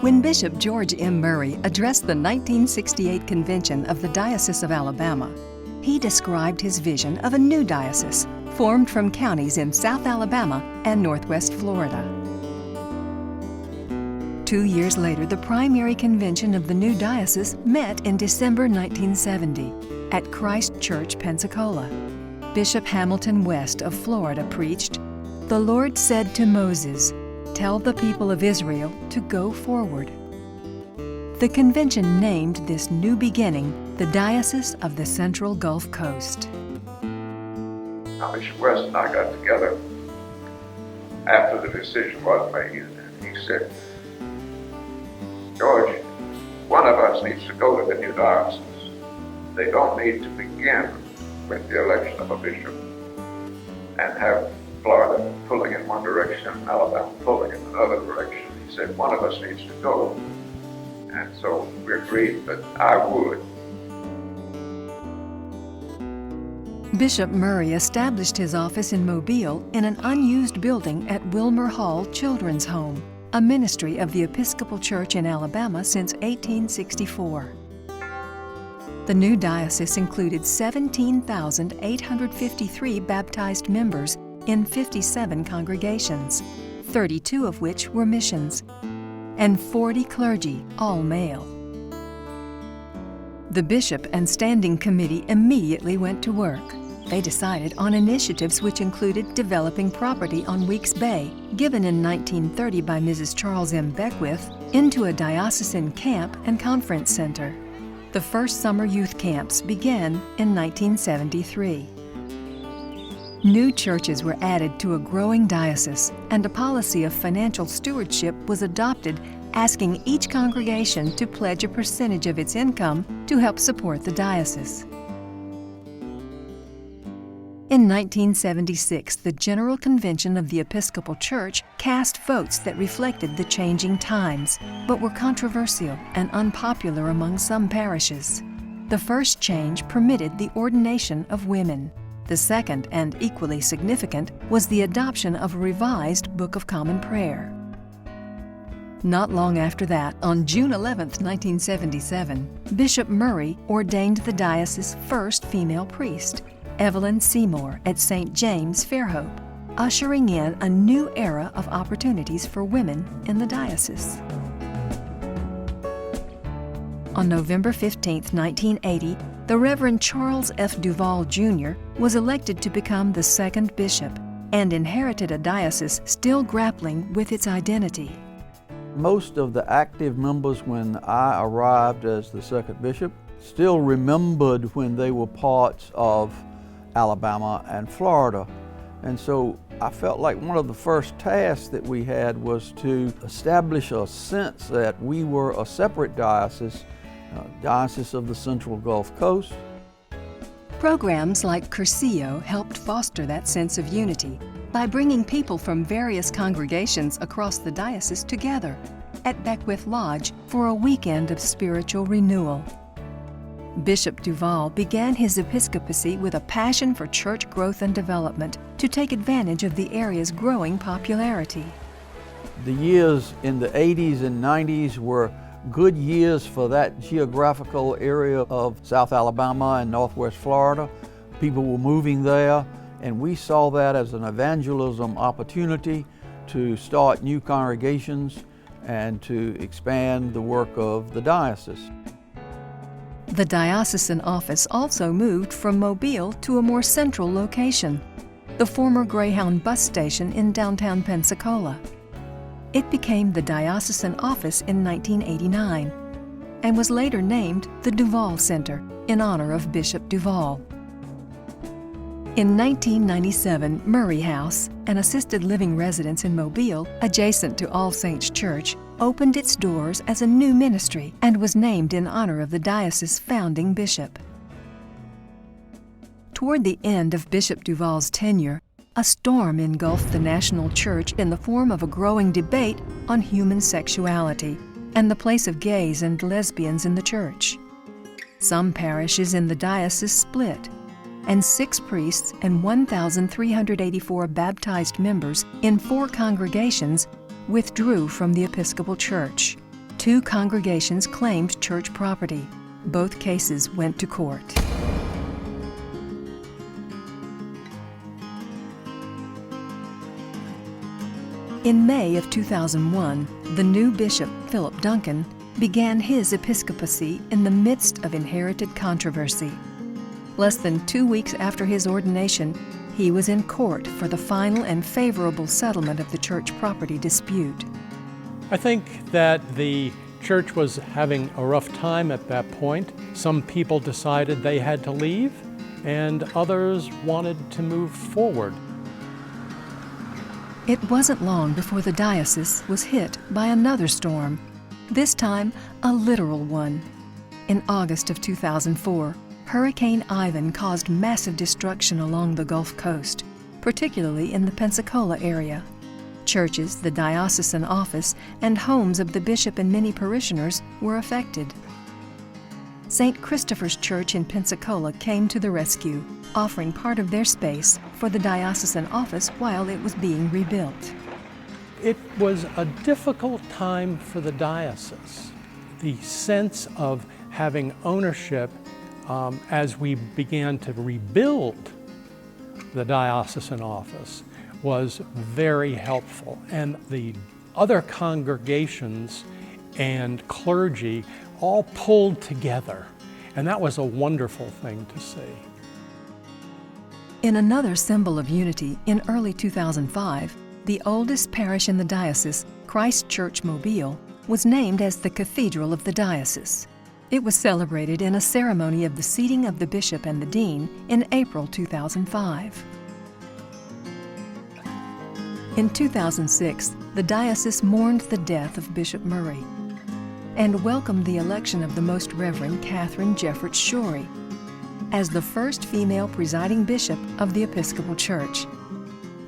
When Bishop George M. Murray addressed the 1968 convention of the Diocese of Alabama, he described his vision of a new diocese formed from counties in South Alabama and Northwest Florida. 2 years later, the primary convention of the new diocese met in December 1970 at Christ Church, Pensacola. Bishop Hamilton West of Florida preached, "The Lord said to Moses, 'Tell the people of Israel to go forward.'" The convention named this new beginning the Diocese of the Central Gulf Coast. Bishop West and I got together after the decision was made, and he said, "George, one of us needs to go to the new diocese. They don't need to begin with the election of a bishop and have Florida pulling in one direction and Alabama pulling in another direction." He said, "One of us needs to go." And so we agreed that I would. Bishop Murray established his office in Mobile in an unused building at Wilmer Hall Children's Home, a ministry of the Episcopal Church in Alabama since 1864. The new diocese included 17,853 baptized members in 57 congregations, 32 of which were missions, and 40 clergy, all male. The bishop and standing committee immediately went to work. They decided on initiatives which included developing property on Weeks Bay, given in 1930 by Mrs. Charles M. Beckwith, into a diocesan camp and conference center. The first summer youth camps began in 1973. New churches were added to a growing diocese, and a policy of financial stewardship was adopted, asking each congregation to pledge a percentage of its income to help support the diocese. In 1976, the General Convention of the Episcopal Church cast votes that reflected the changing times, but were controversial and unpopular among some parishes. The first change permitted the ordination of women. The second, and equally significant, was the adoption of a revised Book of Common Prayer. Not long after that, on June 11, 1977, Bishop Murray ordained the diocese's first female priest, Evelyn Seymour, at St. James, Fairhope, ushering in a new era of opportunities for women in the diocese. On November 15, 1980, the Reverend Charles F. Duvall, Jr. was elected to become the second bishop and inherited a diocese still grappling with its identity. Most of the active members when I arrived as the second bishop still remembered when they were parts of Alabama and Florida. And so I felt like one of the first tasks that we had was to establish a sense that we were a separate diocese, Diocese of the Central Gulf Coast. Programs like Cursillo helped foster that sense of unity by bringing people from various congregations across the diocese together at Beckwith Lodge for a weekend of spiritual renewal. Bishop Duvall began his episcopacy with a passion for church growth and development to take advantage of the area's growing popularity. The years in the 80s and 90s were good years for that geographical area of South Alabama and Northwest Florida. People were moving there, and we saw that as an evangelism opportunity to start new congregations and to expand the work of the diocese. The diocesan office also moved from Mobile to a more central location, the former Greyhound bus station in downtown Pensacola. It became the diocesan office in 1989 and was later named the Duvall Center in honor of Bishop Duvall. In 1997, Murray House, an assisted living residence in Mobile adjacent to All Saints Church, opened its doors as a new ministry and was named in honor of the diocese's founding bishop. Toward the end of Bishop Duvall's tenure, a storm engulfed the national church in the form of a growing debate on human sexuality and the place of gays and lesbians in the church. Some parishes in the diocese split, and 6 priests and 1,384 baptized members in 4 congregations withdrew from the Episcopal Church. Two congregations claimed church property. Both cases went to court. In May of 2001, the new bishop, Philip Duncan, began his episcopacy in the midst of inherited controversy. Less than 2 weeks after his ordination, he was in court for the final and favorable settlement of the church property dispute. I think that the church was having a rough time at that point. Some people decided they had to leave, and others wanted to move forward. It wasn't long before the diocese was hit by another storm, this time a literal one. In August of 2004, Hurricane Ivan caused massive destruction along the Gulf Coast, particularly in the Pensacola area. Churches, the diocesan office, and homes of the bishop and many parishioners were affected. St. Christopher's Church in Pensacola came to the rescue, offering part of their space for the diocesan office while it was being rebuilt. It was a difficult time for the diocese. The sense of having ownership as we began to rebuild the diocesan office was very helpful, and the other congregations and clergy all pulled together, and that was a wonderful thing to see. In another symbol of unity, in early 2005, the oldest parish in the diocese, Christ Church Mobile, was named as the Cathedral of the Diocese. It was celebrated in a ceremony of the seating of the bishop and the dean in April 2005. In 2006, the diocese mourned the death of Bishop Murray and welcomed the election of the Most Reverend Catherine Jeffords Shorey as the first female presiding bishop of the Episcopal Church,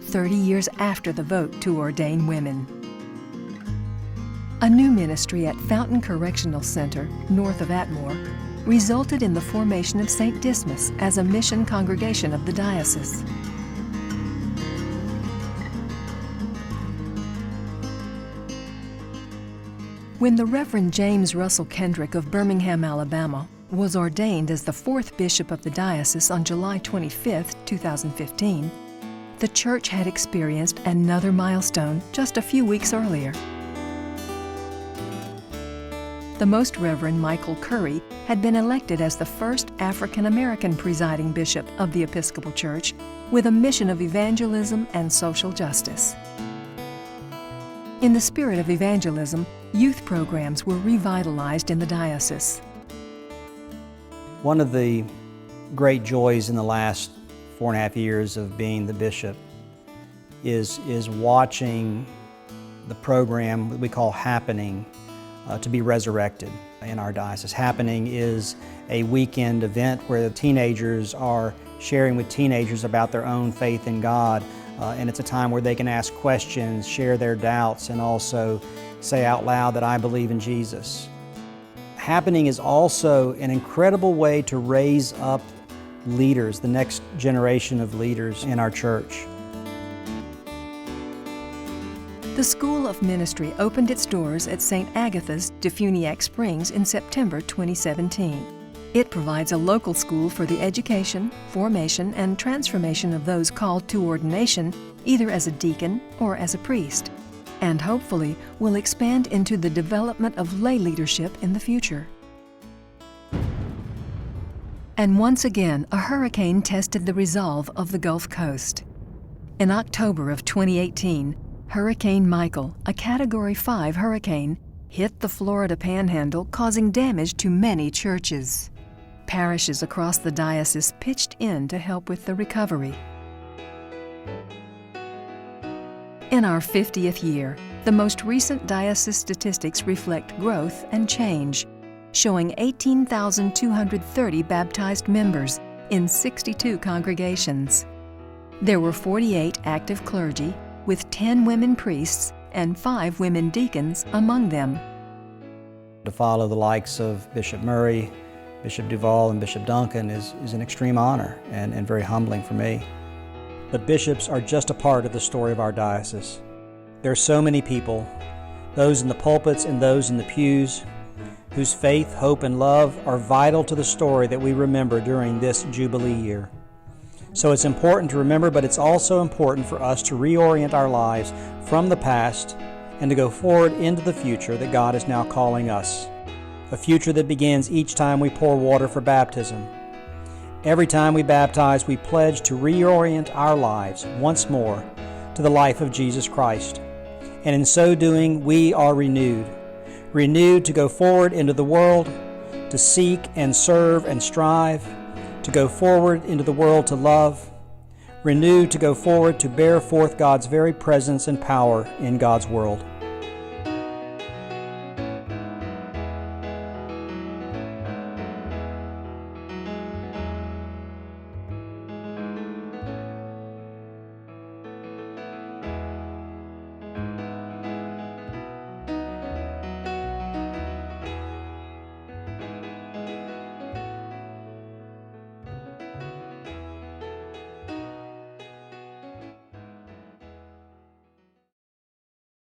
30 years after the vote to ordain women. A new ministry at Fountain Correctional Center, north of Atmore, resulted in the formation of St. Dismas as a mission congregation of the diocese. When the Reverend James Russell Kendrick of Birmingham, Alabama, was ordained as the fourth bishop of the diocese on July 25, 2015, the church had experienced another milestone just a few weeks earlier. The Most Reverend Michael Curry had been elected as the first African-American presiding bishop of the Episcopal Church with a mission of evangelism and social justice. In the spirit of evangelism, youth programs were revitalized in the diocese. One of the great joys in the last 4.5 years of being the bishop is watching the program that we call Happening to be resurrected in our diocese. Happening is a weekend event where the teenagers are sharing with teenagers about their own faith in God, and it's a time where they can ask questions, share their doubts, and also say out loud that I believe in Jesus. Happening is also an incredible way to raise up leaders, the next generation of leaders in our church. The School of Ministry opened its doors at St. Agatha's, Defuniak Springs in September 2017. It provides a local school for the education, formation, and transformation of those called to ordination, either as a deacon or as a priest, and hopefully will expand into the development of lay leadership in the future. And once again, a hurricane tested the resolve of the Gulf Coast. In October of 2018, Hurricane Michael, a Category 5 hurricane, hit the Florida Panhandle, causing damage to many churches. Parishes across the diocese pitched in to help with the recovery. In our 50th year, the most recent diocese statistics reflect growth and change, showing 18,230 baptized members in 62 congregations. There were 48 active clergy, with 10 women priests and 5 women deacons among them. To follow the likes of Bishop Murray, Bishop Duvall, and Bishop Duncan is an extreme honor and very humbling for me. But bishops are just a part of the story of our diocese. There are so many people those in the pulpits and those in the pews, whose faith, hope, and love are vital to the story that we remember during this Jubilee year. So it's important to remember, but it's also important for us to reorient our lives from the past and to go forward into the future that God is now calling us. A future that begins each time we pour water for baptism. Every time we baptize, we pledge to reorient our lives once more to the life of Jesus Christ. And in so doing, we are renewed to go forward into the world, to seek and serve and strive, to go forward into the world to love, renewed to go forward to bear forth God's very presence and power in God's world.